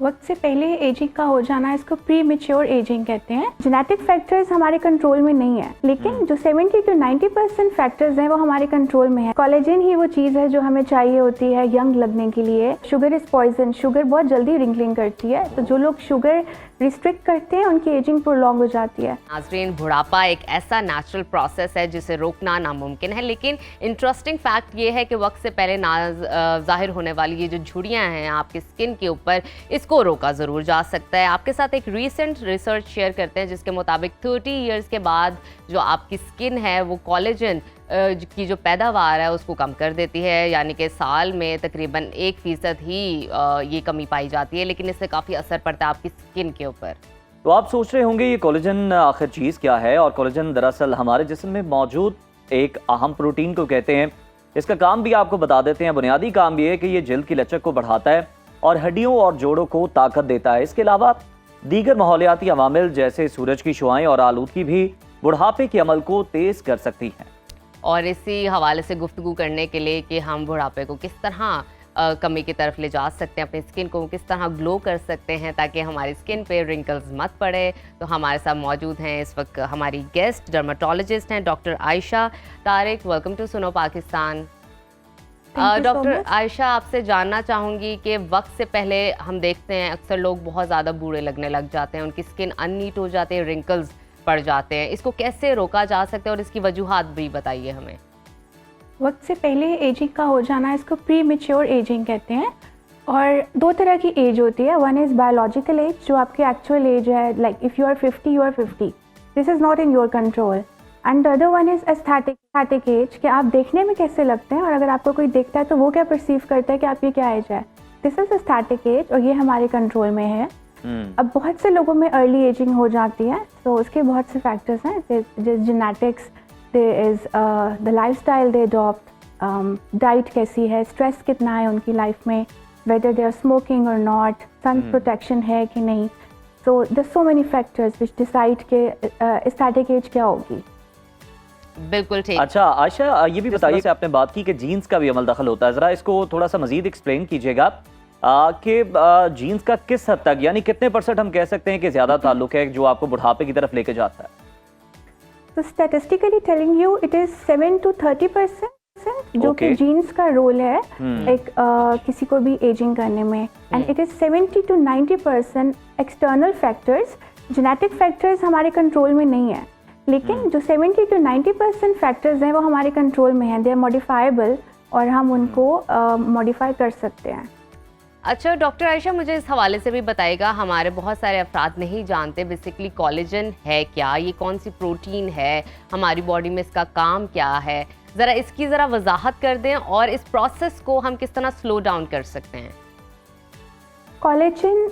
वक्त से पहले एजिंग का हो जाना, इसको प्री मेच्योर एजिंग कहते हैं। जेनेटिक फैक्टर्स हमारे कंट्रोल में नहीं है, लेकिन जो 70 to 90% फैक्टर्स हैं वो हमारे कंट्रोल में है। कोलेजन ही वो चीज़ है जो हमें चाहिए होती है यंग लगने के लिए। शुगर इज़ पॉइजन, शुगर बहुत जल्दी रिंकलिंग करती है, तो जो लोग शुगर रिस्ट्रिक्ट करते हैं उनकी एजिंग प्रोलॉन्ग हो जाती है। नाज़रीन, बुढ़ापा एक ऐसा नेचुरल प्रोसेस है जिसे रोकना नामुमकिन है, लेकिन इंटरेस्टिंग फैक्ट ये है कि वक्त से पहले जाहिर होने वाली ये जो झुर्रियाँ हैं आपकी स्किन के ऊपर, इसको रोका ज़रूर जा सकता है। आपके साथ एक रीसेंट रिसर्च शेयर करते हैं जिसके मुताबिक 30 ईयर्स के बाद जो आपकी स्किन है वो कोलेजन की जो पैदावार है उसको कम कर देती है, यानी कि साल में तकरीबन 1% ही ये कमी पाई जाती है, लेकिन इससे काफ़ी असर पड़ता है आपकी स्किन के ऊपर। तो आप सोच रहे होंगे ये कोलेजन आखिर चीज़ क्या है, और कोलेजन दरअसल हमारे जिस्म में मौजूद एक अहम प्रोटीन को कहते हैं। इसका काम भी आपको बता देते हैं। बुनियादी काम ये है कि ये जल्द की लचक को बढ़ाता है और हड्डियों और जोड़ों को ताकत देता है। इसके अलावा दीगर माहौलियाती अवामिल जैसे सूरज की शुआएं और आलूदगी भी बुढ़ापे के अमल को तेज़ कर सकती हैं। और इसी हवाले से गुफ्तगू करने के लिए कि हम बुढ़ापे को किस तरह कमी की तरफ ले जा सकते हैं, अपनी स्किन को किस तरह ग्लो कर सकते हैं ताकि हमारी स्किन पे रिंकल्स मत पड़े, तो हमारे साथ मौजूद हैं इस वक्त हमारी गेस्ट डर्माटोलॉजिस्ट हैं doctor Ayesha Tariq. Welcome to Suno Pakistan. Doctor Ayesha, आपसे जानना चाहूँगी कि वक्त से पहले हम देखते हैं अक्सर लोग बहुत ज़्यादा बूढ़े लगने लग जाते हैं, उनकी स्किन अननीट हो जाते हैं, रिंकल्स पड़ जाते हैं। इसको कैसे रोका जा सकता है और इसकी वजूहात भी बताइए हमें। वक्त से पहले एजिंग का हो जाना, इसको प्री मेच्योर एजिंग कहते हैं। और दो तरह की एज होती है। वन इज़ बायोलॉजिकल एज, जो आपकी एक्चुअल एज है, like if you are 50 you are 50, this is not in your control. And the other one is aesthetic age, कि आप देखने में कैसे लगते हैं, और अगर आपको कोई देखता है तो वो क्या परसीव करता है कि आपकी क्या एज है। दिस इज़ एस्थेटिक एज, और ये हमारे कंट्रोल में है। अब बहुत से लोगों में अर्ली एजिंग हो जाती है, तो उसके बहुत से फैक्टर्स हैं, जैसे genetics, there is the lifestyle they adopt, diet कैसी है, स्ट्रेस कितना है उनकी लाइफ में, whether they are smoking or not, sun protection है कि नहीं। so there's so many factors which decide के static age क्या होगी। बिल्कुल ठीक। अच्छा आयशा, ये भी बताइए, आपने बात की कि जीन्स का भी अमल दखल होता है, ज़रा इसको थोड़ा सा मजीद एक्सप्लेन कीजिएगा कि जीन्स का किस हद तक, यानी कितने % हम कह सकते हैं कि ज़्यादा ताल्लुक है जो आपको बुढ़ापे की तरफ लेके जाता है। तो statistically telling you it is 7 to 30% जो कि जीन्स का रोल है एक किसी को भी एजिंग करने में। And it is 70 to 90% external factors. Genetic factors हमारे कंट्रोल में नहीं है, लेकिन जो 70 to 90% फैक्टर्स हैं वो हमारे कंट्रोल में हैं। दे आर मॉडिफाइबल और हम उनको मॉडिफाई कर सकते हैं। अच्छा डॉक्टर आयशा, मुझे इस हवाले से भी बताइएगा, हमारे बहुत सारे अफराद नहीं जानते बेसिकली कोलेजन है क्या, ये कौन सी प्रोटीन है, हमारी बॉडी में इसका काम क्या है, ज़रा इसकी ज़रा वजाहत कर दें और इस प्रोसेस को हम किस तरह स्लो डाउन कर सकते हैं। कोलेजन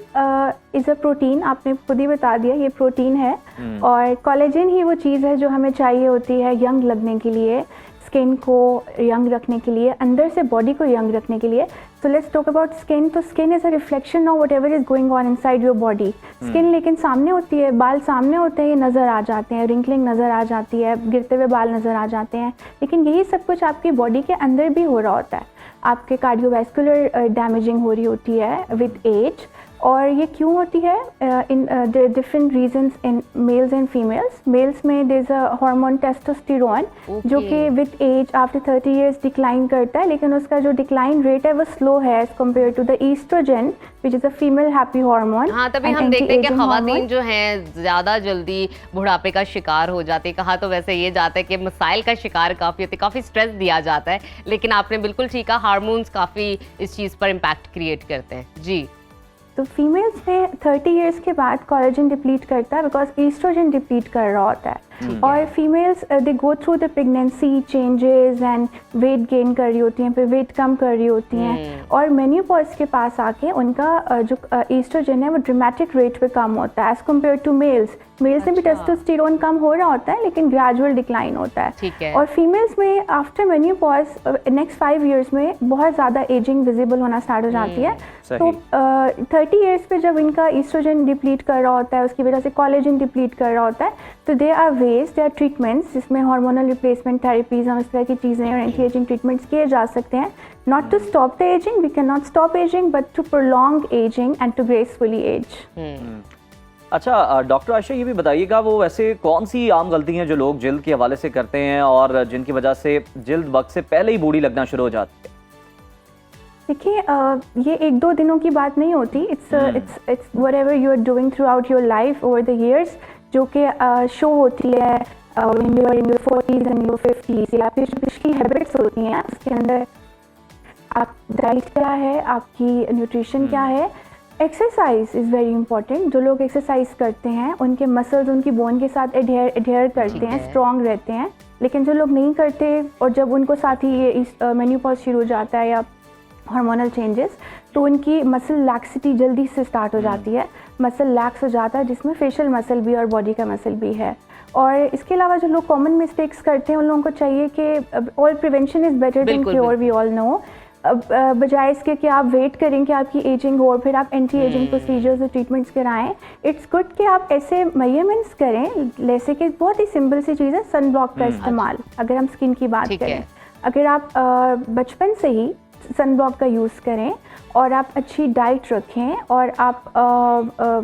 इज़ अ प्रोटीन, आपने खुद ही बता दिया ये प्रोटीन है। और कोलेजन ही वो चीज़ है जो हमें चाहिए होती है यंग लगने के लिए, स्किन को यंग रखने के लिए, अंदर से बॉडी को यंग रखने के लिए। So let's talk about skin. तो skin is a reflection of whatever is going on inside your body. Skin लेकिन सामने होती है, बाल सामने होते हैं, ये नज़र आ जाते हैं, रिंकलिंग नज़र आ जाती है, गिरते हुए बाल नज़र आ जाते हैं, लेकिन यही सब कुछ आपकी बॉडी के अंदर भी हो रहा होता है। आपके कार्डियोवैस्कुलर डैमेजिंग हो रही होती है विद एज। और ये क्यों होती है? In different reasons in males and females. Males में there is a hormone testosterone जो कि with age after 30 years decline करता है, लेकिन उसका जो डिक्लाइन रेट है वो स्लो है as compared to the oestrogen which is a female happy hormone. हाँ, तभी हम देखते हैं कि खवातीन जो हैं ज़्यादा जल्दी बुढ़ापे का शिकार हो जाती है। कहा तो वैसे ये जाता है कि मसाइल का शिकार काफ़ी होते, काफ़ी स्ट्रेस दिया जाता है, लेकिन आपने बिल्कुल ठीक कहा, हार्मोन्स काफ़ी इस चीज़ पर इम्पैक्ट क्रिएट करते हैं। जी, तो फीमेल्स में 30 इयर्स के बाद कोलेजन डिप्लीट करता है बिकॉज ईस्ट्रोजन डिप्लीट कर रहा होता है। और females they go through the pregnancy changes and weight gain कर रही होती हैं, फिर वेट कम कर रही होती हैं, और मेन्यूपॉज के पास आके उनका जो ईस्ट्रोजन है वो ड्रामेटिक रेट पे कम होता है as compared to males. Males में भी टेस्टोस्टेरोन कम हो रहा होता है, लेकिन ग्रेजुअल डिक्लाइन होता है। और फीमेल्स में आफ्टर मेन्यूपॉज नेक्स्ट 5 इयर्स में बहुत ज़्यादा एजिंग विजिबल होना स्टार्ट हो जाती है। तो 30 इयर्स पे जब इनका ईस्ट्रोजन डिप्लीट कर रहा होता है, उसकी वजह से कोलेजन डिप्लीट कर रहा होता है, तो they are ways, there treatments जिसमें हार्मोनल रिप्लेसमेंट थेरेपीज और इस तरह की चीज़ें और एंटी एजिंग ट्रीटमेंट्स किए जा सकते हैं. Not to stop the ageing, we can not stop ageing, but to prolong ageing and to gracefully age. अच्छा डॉक्टर आयशा, ये भी बताइएगा वो वैसे कौन सी आम गलती हैं जो लोग जिल्द के हवाले से करते हैं और जिनकी वजह से जिल्द वक्त से पहले ही बूढ़ी लगना शुरू हो जाती है? देखिए ये 1-2 दिनों की बात नहीं होती. It's whatever you are doing throughout your life over the years, जो कि शो होती है when you are in your 40s and your 50s. या आपकी जो पिछली हैबिट्स होती हैं उसके अंदर आप डाइट क्या है, आपकी न्यूट्रिशन क्या है. Exercise is very important. जो लोग एक्सरसाइज करते हैं उनके मसल्स उनकी बोन के साथ एडहेयर करते हैं, स्ट्रॉन्ग रहते हैं. लेकिन जो लोग नहीं करते और जब उनको साथ ही ये मेन्यूपॉज शुरू हो जाता है या हार्मोनल चेंजेस, तो उनकी मसल लैक्सिटी जल्दी से स्टार्ट हो जाती है. मसल लैक्स हो जाता है जिसमें फेशियल मसल भी और बॉडी का मसल भी है. और इसके अलावा जो लोग कॉमन मिस्टेक्स करते हैं उन लोगों को चाहिए कि all prevention is better than cure, we all know. बजाय इसके कि आप वेट करें कि आपकी एजिंग हो और फिर आप एंटी एजिंग प्रोसीजर्स और ट्रीटमेंट्स कराएं. इट्स गुड कि आप ऐसे मेजरमेंट्स करें, जैसे कि बहुत ही सिंपल सी चीज़ है सन ब्लॉक का इस्तेमाल. अगर हम स्किन की बात करें, अगर आप बचपन से ही सन ब्लॉक का यूज़ करें और आप अच्छी डाइट रखें और आप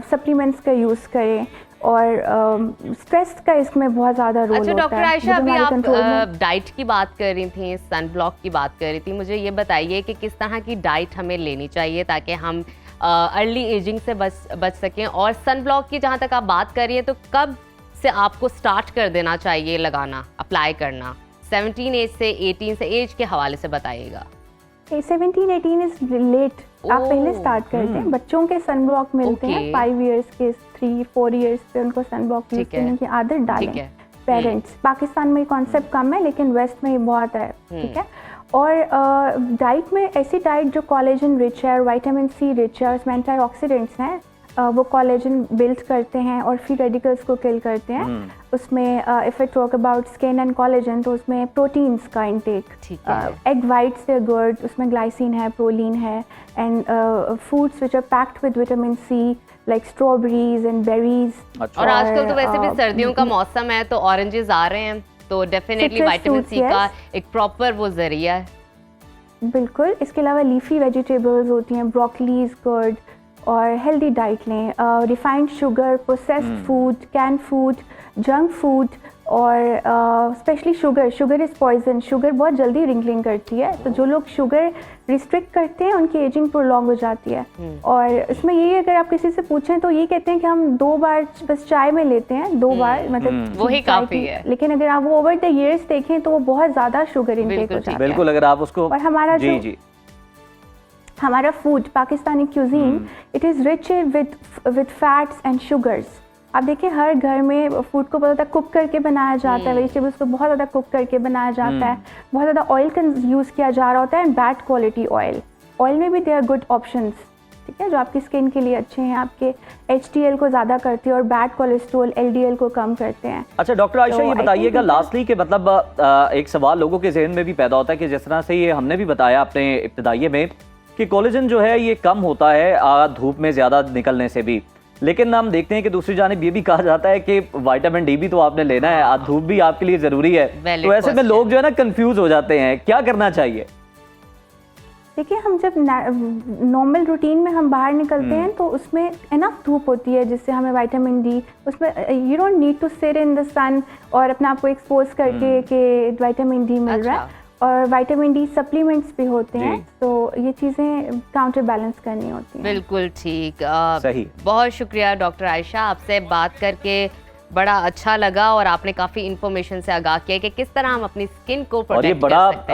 सप्लीमेंट्स का यूज़ करें और स्ट्रेस का इसमें बहुत ज़्यादा रोल होता है. अच्छा डॉक्टर आयशा, अभी आप डाइट की बात कर रही थी, सन ब्लॉक की बात कर रही थी. मुझे ये बताइए कि किस तरह की डाइट हमें लेनी चाहिए ताकि हम अर्ली एजिंग से बच सकें. और सन ब्लॉक की जहाँ तक आप बात कर रही हैं, तो कब से आपको स्टार्ट कर देना चाहिए लगाना, अप्लाई करना? 17 एज से, 18 से, एज के हवाले से बताइएगा. 17-18 इज लेट. आप पहले स्टार्ट करते हैं. बच्चों के सन ब्लॉक मिलते हैं 5 इयर्स के, 3-4 इयर्स पे उनको सन ब्लॉक यूज करने की आदत डालें पेरेंट्स. पाकिस्तान में ये कॉन्सेप्ट कम है लेकिन वेस्ट में ये बहुत है. ठीक है. और डाइट में ऐसी डाइट जो कोलेजन रिच है और विटामिन सी रिच है और इसमें एंटीऑक्सीडेंट्स हैं, वो कोलेजन बिल्ड करते हैं और फ्री रेडिकल्स को किल करते हैं. उसमें if I talk about skin and collagen, तो उसमें प्रोटीन्स का intake, egg whites are good, उसमें ग्लाइसिन है, प्रोलीन है, and foods which are packed with vitamin C like strawberries and berries. और आजकल तो वैसे भी सर्दियों का मौसम है तो ऑरेंजेस आ रहे हैं, तो डेफिनेटली विटामिन सी का एक प्रॉपर वो जरिया है. बिल्कुल. इसके अलावा लीफी वेजिटेबल्स होती हैं, ब्रोकली इज गुड. और हेल्दी डाइट लें. Refined sugar, processed food, can food, junk food और specially sugar is poison. Sugar बहुत जल्दी रिंकलिंग करती है, तो जो लोग शुगर रिस्ट्रिक्ट करते हैं उनकी एजिंग प्रोलॉन्ग हो जाती है. और इसमें यही अगर आप किसी से पूछें तो ये कहते हैं कि हम 2 बार बस चाय में लेते हैं, 2 बार मतलब वही काफ़ी है. लेकिन अगर आप वो ओवर द ईयर्स देखें तो वो बहुत ज़्यादा शुगर इंटेक हो जाता है. बिल्कुल. अगर आप उसको, और हमारा food, Pakistani cuisine, it is rich with fats and sugars. आप देखिए हर घर में फूड को बहुत ज़्यादा कुक करके बनाया जाता है, वेजिटेबल्स को बहुत ज़्यादा कुक करके बनाया जाता है, बहुत ज़्यादा ऑयल का यूज़ किया जा रहा होता है, and bad quality oil. Oil में भी दे आर गुड ऑप्शंस, ठीक है, जो आपकी स्किन के लिए अच्छे हैं, आपके HDL को ज़्यादा करते हैं और बैड कोलेस्ट्रॉल LDL को कम करते हैं. अच्छा डॉक्टर आयशा, ये बताइएगा लास्टली कि मतलब एक सवाल लोगों के जहन में भी पैदा होता है कि जिस तरह से ये हमने भी बताया अपने इब्तिदाइये में कि कोलेजन जो है ये कम होता है धूप में ज़्यादा निकलने से भी, लेकिन हम देखते हैं कि दूसरी जानिब ये भी कहा जाता है कि विटामिन डी भी तो आपने लेना है, धूप भी आपके लिए ज़रूरी है. तो ऐसे में लोग जो है ना कंफ्यूज हो जाते हैं, क्या करना चाहिए? देखिए हम जब नॉर्मल रूटीन में हम बाहर निकलते हैं तो उसमें इनफ धूप होती है जिससे हमें विटामिन डी, उसमें you don't need to sit in the sun और अपने आप को एक्सपोज करके कि विटामिन डी मिल रहा है. और विटामिन डी सप्लीमेंट्स भी होते हैं, तो ये चीज़ें काउंटर बैलेंस करनी होती हैं. बिल्कुल ठीक. सही. बहुत शुक्रिया डॉक्टर आयशा, आपसे बात करके बड़ा अच्छा लगा और आपने काफ़ी इन्फॉर्मेशन से आगाह किया कि किस तरह हम अपनी स्किन को प्रोटेक्ट और ये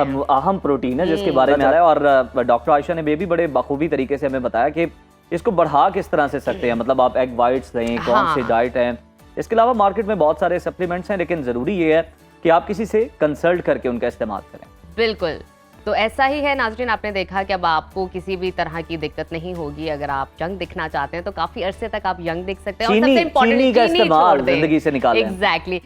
बड़ा अहम प्रोटीन है जिसके बारे में आ रहा है. और डॉक्टर आयशा ने भी बड़े बखूबी तरीके से हमें बताया कि इसको बढ़ा किस तरह से सकते हैं. मतलब आप एग वाइट्स लें, कौन सी डाइट है. इसके अलावा मार्केट में बहुत सारे सप्लीमेंट्स हैं, लेकिन ज़रूरी ये है कि आप किसी से कंसल्ट करके उनका इस्तेमाल करें. बिल्कुल. तो ऐसा ही है नाज़रीन, आपने देखा कि अब आपको किसी भी तरह की दिक्कत नहीं होगी. अगर आप यंग दिखना चाहते हैं तो काफी अरसे तक आप यंग दिख सकते हैं. और सबसे इम्पोर्टेंट, चीनी का इस्तेमाल जिंदगी से निकालें. एग्जैक्टली.